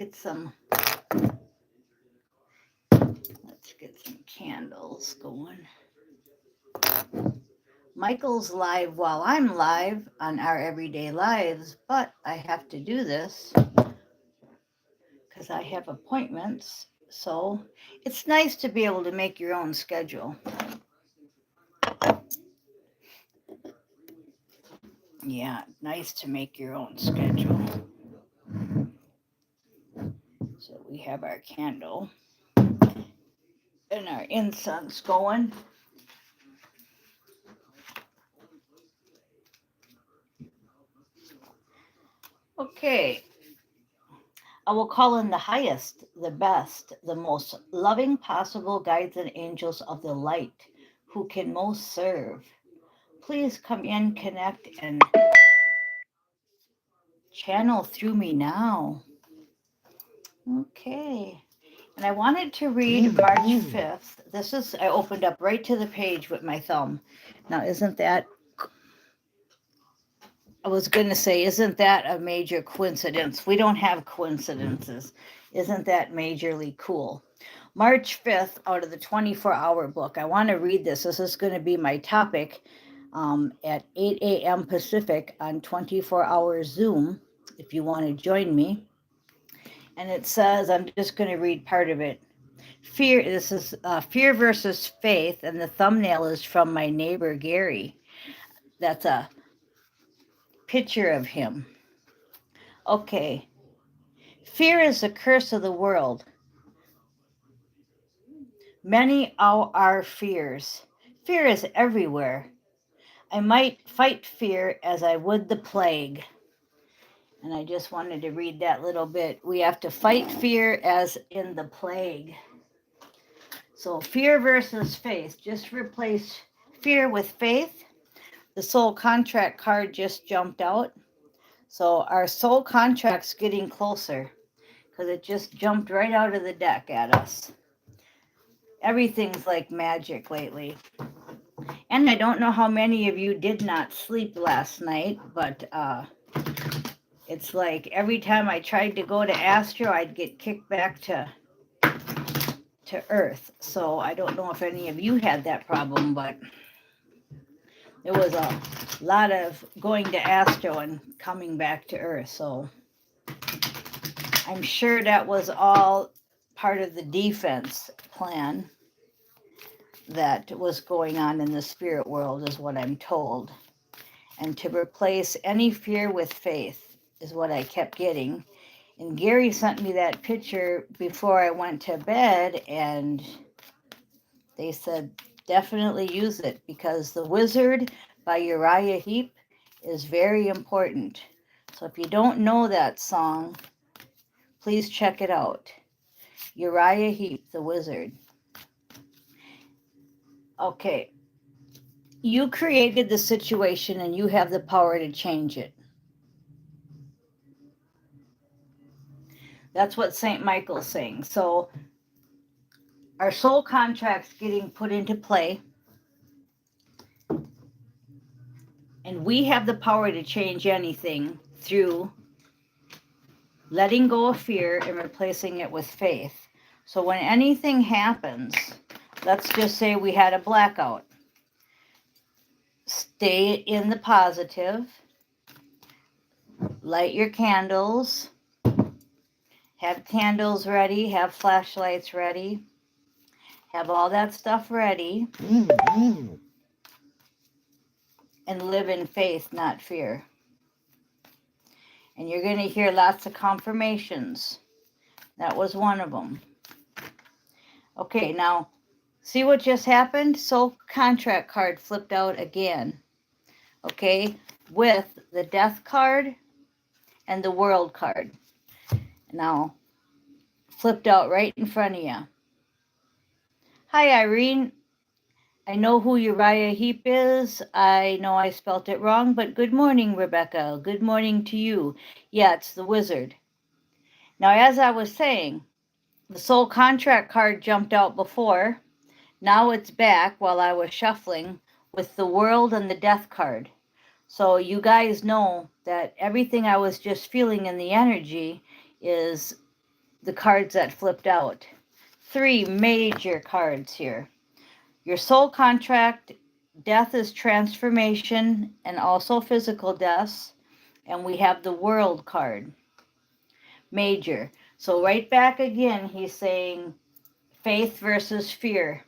Get some, let's get some candles going. Michael's live while I'm live on our everyday lives, but I have to do this because I have appointments. So it's nice to be able to make your own schedule. Yeah, nice to make your own schedule. So we have our candle and our incense going. Okay, I will call in the highest, the best, the most loving possible guides and angels of the light who can most serve. Please come in, connect, and channel through me now. Okay. And I wanted to read March 5th. This is, I opened up right to the page with my thumb. Now, isn't that, I was going to say, isn't that a major coincidence? We don't have coincidences. Isn't that majorly cool? March 5th out of the 24-hour book. I want to read this. This is going to be my topic at 8 a.m. Pacific on 24-hour Zoom, if you want to join me. And it says, I'm just going to read part of it. Fear, this is Fear versus Faith, and the thumbnail is from my neighbor, Gary. That's a picture of him. Okay. Fear is the curse of the world. Many are our fears. Fear is everywhere. I might fight fear as I would the plague. And I just wanted to read that little bit. We have to fight fear as in the plague. So fear versus faith. Just replace fear with faith. The soul contract card just jumped out. So our soul contract's getting closer because it just jumped right out of the deck at us. Everything's like magic lately. And I don't know how many of you did not sleep last night, but it's like every time I tried to go to Astro, I'd get kicked back to Earth. So I don't know if any of you had that problem, but there was a lot of going to Astro and coming back to Earth. So I'm sure that was all part of the defense plan that was going on in the spirit world, is what I'm told. And to replace any fear with faith is what I kept getting. And Gary sent me that picture before I went to bed, and they said, definitely use it because The Wizard by Uriah Heep is very important. So if you don't know that song, please check it out. Uriah Heep, The Wizard. Okay. You created the situation and you have the power to change it. That's what St. Michael's saying. So our soul contract's getting put into play, and we have the power to change anything through letting go of fear and replacing it with faith. So when anything happens, let's just say we had a blackout. Stay in the positive. Light your candles. Have candles ready. Have flashlights ready. Have all that stuff ready. And live in faith, not fear. And you're going to hear lots of confirmations. That was one of them. Okay, now, see what just happened? Soul contract card flipped out again. Okay, with the death card and the world card. Now, flipped out right in front of you. Hi, Irene. I know who Uriah Heep is. I know I spelt it wrong, but good morning, Rebecca. Good morning to you. Yeah, it's the wizard. Now, as I was saying, the soul contract card jumped out before. Now it's back while I was shuffling with the world and the death card. So you guys know that everything I was just feeling in the energy is the cards that flipped out. 3 major cards here. Your soul contract, death is transformation and also physical deaths. And we have the world card, major. So right back again, he's saying faith versus fear.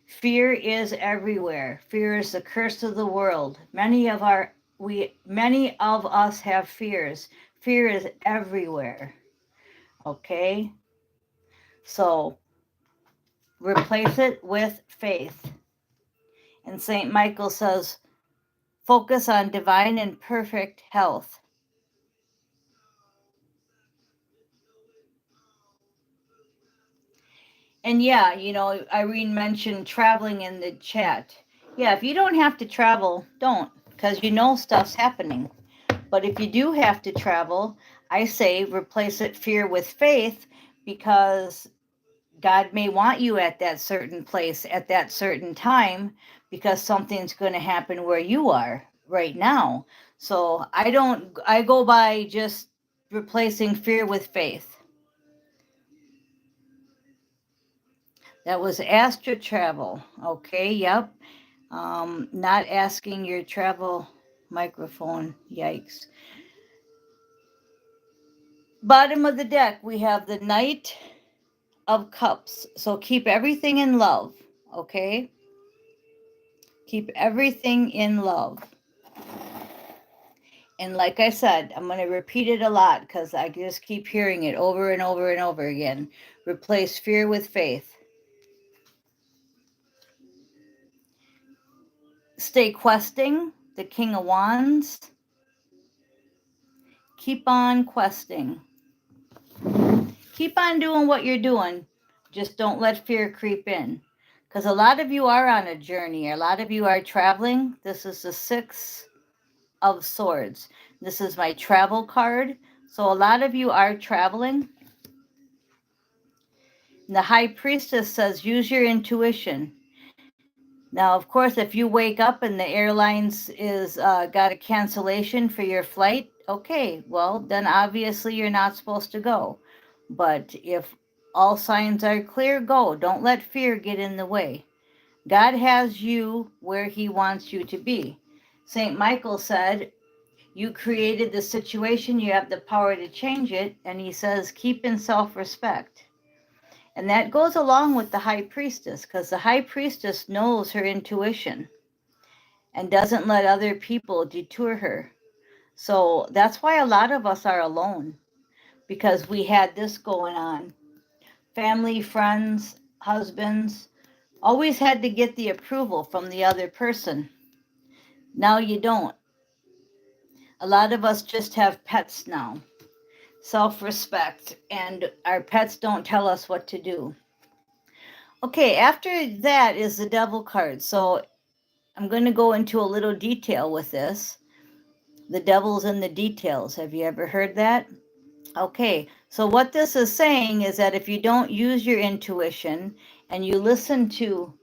Fear is everywhere. Fear is the curse of the world. Many of us have fears. Fear is everywhere. Okay? So replace it with faith. And St. Michael says, focus on divine and perfect health. And yeah, Irene mentioned traveling in the chat. Yeah, if you don't have to travel, don't, because stuff's happening. But if you do have to travel, I say replace it fear with faith, because God may want you at that certain place at that certain time, because something's going to happen where you are right now. So I go by just replacing fear with faith. That was Astro Travel. Okay, yep. Not asking your travel microphone. Yikes. Bottom of the deck, we have the Knight of Cups. So keep everything in love, okay? Keep everything in love. And like I said, I'm going to repeat it a lot because I just keep hearing it over and over and over again. Replace fear with faith. Stay questing, the King of Wands. Keep on questing. Keep on doing what you're doing. Just don't let fear creep in. Because a lot of you are on a journey. A lot of you are traveling. This is the 6 of Swords. This is my travel card. So a lot of you are traveling. The High Priestess says, use your intuition. Now, of course, if you wake up and the airlines is got a cancellation for your flight, okay, well, then obviously you're not supposed to go. But if all signs are clear, go. Don't let fear get in the way. God has you where he wants you to be. St. Michael said, you created the situation, you have the power to change it. And he says, keep in self-respect. And that goes along with the High Priestess, because the High Priestess knows her intuition and doesn't let other people detour her. So that's why a lot of us are alone, because we had this going on. Family, friends, husbands, always had to get the approval from the other person. Now you don't. A lot of us just have pets now. Self-respect, and our pets don't tell us what to do. Okay, after that is the Devil card. So I'm going to go into a little detail with this. The devil's in the details. Have you ever heard that? Okay, so what this is saying is that if you don't use your intuition and you listen to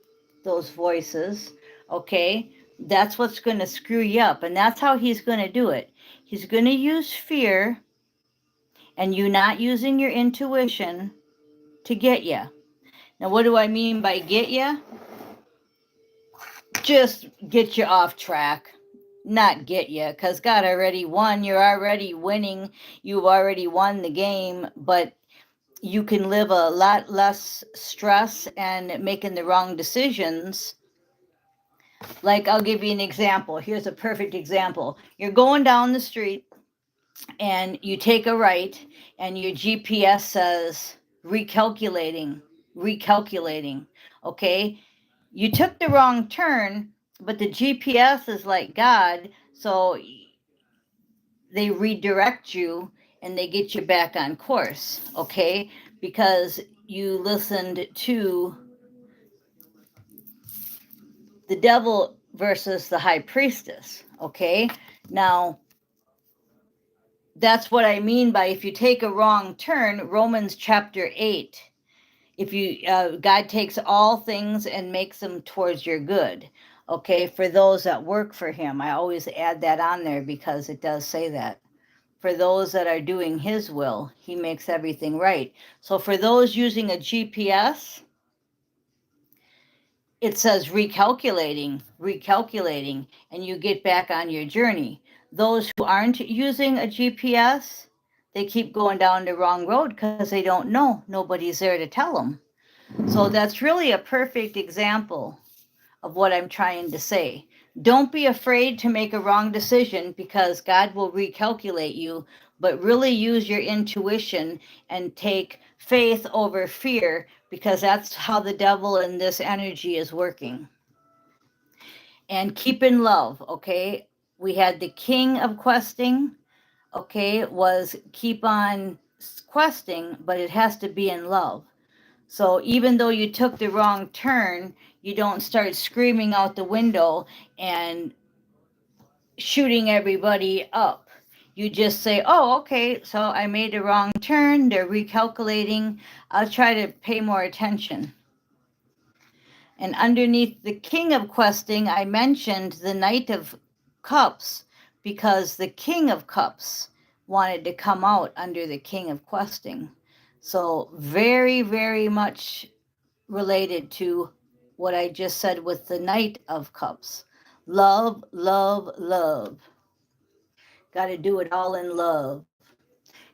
those voices, okay, that's what's going to screw you up. And that's how he's going to do it. He's going to use fear and you not using your intuition to get you. Now, what do I mean by get you? Just get you off track. Not get you, because God already won. You're already winning. You've already won the game, but you can live a lot less stress and making the wrong decisions. Like, I'll give you an example. Here's a perfect example. You're going down the street and you take a right and your GPS says recalculating. Okay, you took the wrong turn, but the GPS is like God, so they redirect you and they get you back on course, okay? Because you listened to the devil versus the High Priestess, okay? Now, that's what I mean by if you take a wrong turn, Romans chapter 8. If you God takes all things and makes them towards your good, okay, for those that work for him. I always add that on there because it does say that. for those that are doing his will, he makes everything right. So for those using a GPS, it says recalculating, and you get back on your journey. Those who aren't using a GPS, they keep going down the wrong road because they don't know. Nobody's there to tell them. So that's really a perfect example of what I'm trying to say. Don't be afraid to make a wrong decision because God will recalculate you, but really use your intuition and take faith over fear because that's how the devil and this energy is working. And keep in love, okay? We had the king of questing, okay, was keep on questing, but it has to be in love. So even though you took the wrong turn, you don't start screaming out the window and shooting everybody up. You just say, oh, okay, so I made a wrong turn. They're recalculating. I'll try to pay more attention. And underneath the king of questing, I mentioned the knight of cups because the king of cups wanted to come out under the king of questing. So very, very much related to what I just said with the Knight of Cups. Love, love, love. Got to do it all in love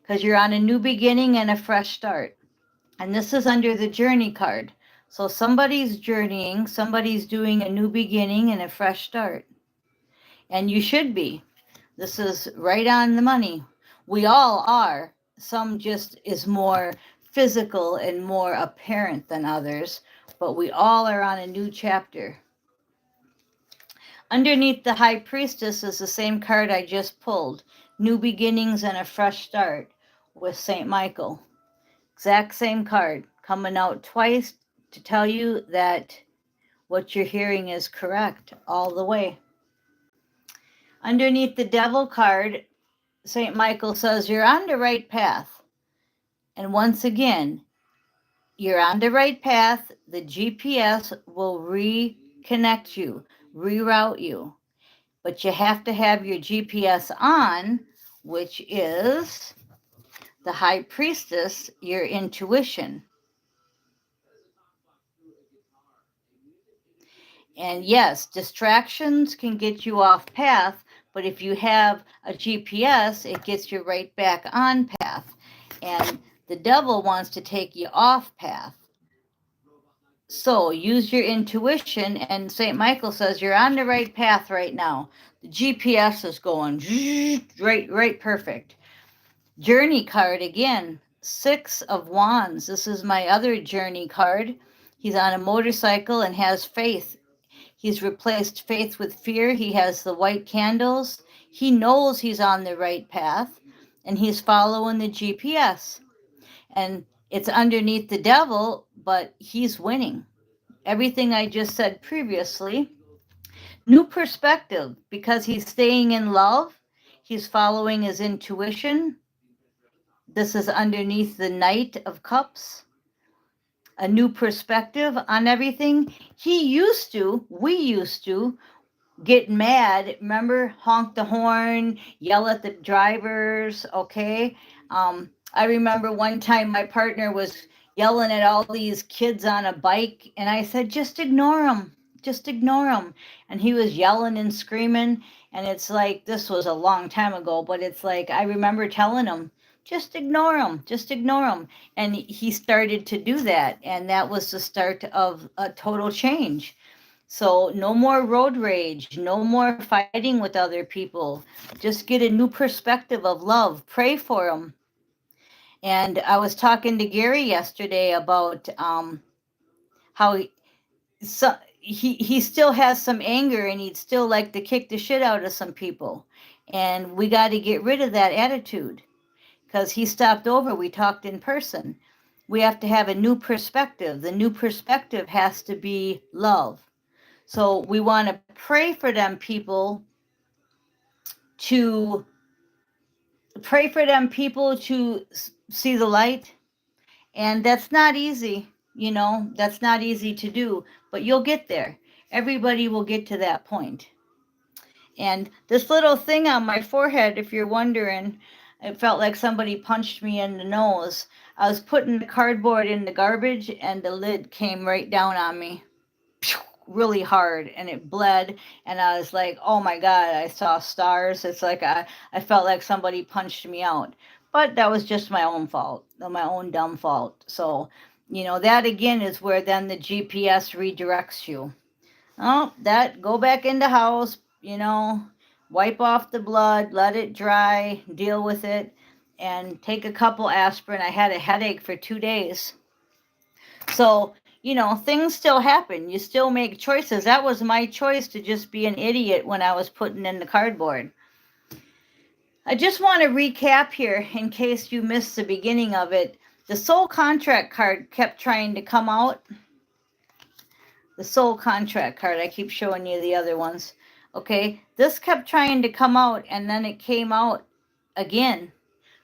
because you're on a new beginning and a fresh start. And this is under the journey card. So somebody's journeying, somebody's doing a new beginning and a fresh start. And you should be. This is right on the money. We all are. Some just is more physical and more apparent than others, but we all are on a new chapter. Underneath the High Priestess is the same card I just pulled, New Beginnings and a Fresh Start with St. Michael. Exact same card, coming out twice to tell you that what you're hearing is correct all the way. Underneath the Devil card, St. Michael says, you're on the right path. And once again, you're on the right path. The GPS will reconnect you, reroute you. But you have to have your GPS on, which is the High Priestess, your intuition. And yes, distractions can get you off path, but if you have a GPS, it gets you right back on path. And the devil wants to take you off path. So use your intuition, and St. Michael says you're on the right path right now. The GPS is going right perfect. Journey card again, 6 of Wands. This is my other journey card. He's on a motorcycle and has faith. He's replaced faith with fear. He has the white candles. He knows he's on the right path, and he's following the GPS. And it's underneath the devil, but he's winning. Everything I just said previously. New perspective, because he's staying in love. He's following his intuition. This is underneath the Knight of Cups. A new perspective on everything. We used to get mad, remember, honk the horn, yell at the drivers, okay? I remember one time my partner was yelling at all these kids on a bike, and I said, just ignore them, just ignore them. And he was yelling and screaming, and it's like, this was a long time ago, but it's like, I remember telling him, just ignore them, just ignore them. And he started to do that, and that was the start of a total change. So no more road rage, no more fighting with other people. Just get a new perspective of love. Pray for them. And I was talking to Gary yesterday about how he still has some anger and he'd still like to kick the shit out of some people. And we got to get rid of that attitude because he stopped over. We talked in person. We have to have a new perspective. The new perspective has to be love. So we want to pray for them people to see the light. And that's not easy, that's not easy to do, but you'll get there. Everybody will get to that point. And this little thing on my forehead, if you're wondering, It felt like somebody punched me in the nose. I was putting the cardboard in the garbage and the lid came right down on me really hard and it bled. And I was like, oh my God, I saw stars. It's like I felt like somebody punched me out. But that was just my own fault, my own dumb fault. So, that again is where then the GPS redirects you. Oh, that go back in the house, wipe off the blood, let it dry, deal with it, and take a couple aspirin. I had a headache for 2 days. So, things still happen. You still make choices. That was my choice to just be an idiot when I was putting in the cardboard. I just want to recap here in case you missed the beginning of it. The soul contract card kept trying to come out. The soul contract card. I keep showing you the other ones. Okay, this kept trying to come out and then it came out again.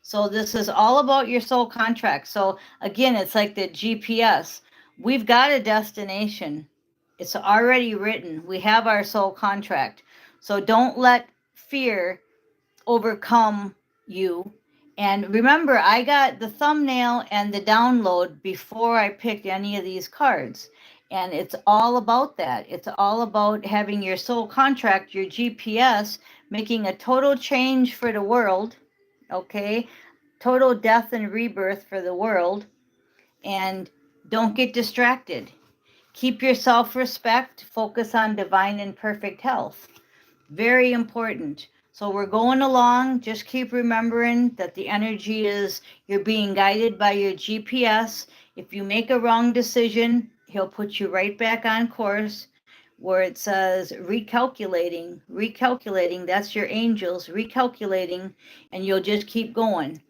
So this is all about your soul contract. So again, it's like the GPS. We've got a destination. It's already written. We have our soul contract. So don't let fear overcome you. And remember, I got the thumbnail and the download before I picked any of these cards. And it's all about that. It's all about having your soul contract, your GPS, making a total change for the world. Okay? Total death and rebirth for the world. And don't get distracted. Keep your self-respect. Focus on divine and perfect health. Very important. So we're going along. Just keep remembering that the energy is you're being guided by your GPS. If you make a wrong decision, he'll put you right back on course where it says recalculating. That's your angels recalculating, and you'll just keep going.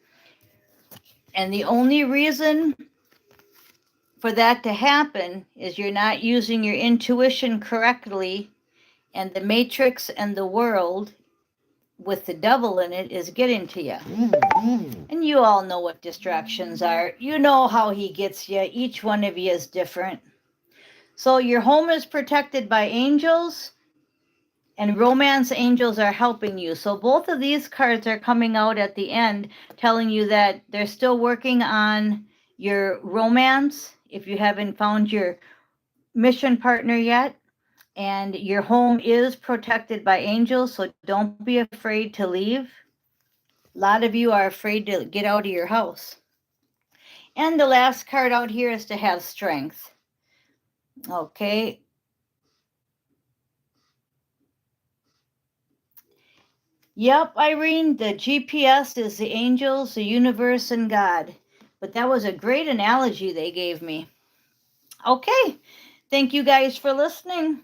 And the only reason for that to happen is you're not using your intuition correctly, and the matrix and the world with the devil in it is getting to you. And you all know what distractions are. You know how he gets you. Each one of you is different. So your home is protected by angels, and romance angels are helping you. So both of these cards are coming out at the end telling you that they're still working on your romance if you haven't found your mission partner yet. And your home is protected by angels, so don't be afraid to leave. A lot of you are afraid to get out of your house. And the last card out here is to have strength. Okay. Yep, Irene, the GPS is the angels, the universe, and God. But that was a great analogy they gave me. Okay. Thank you guys for listening.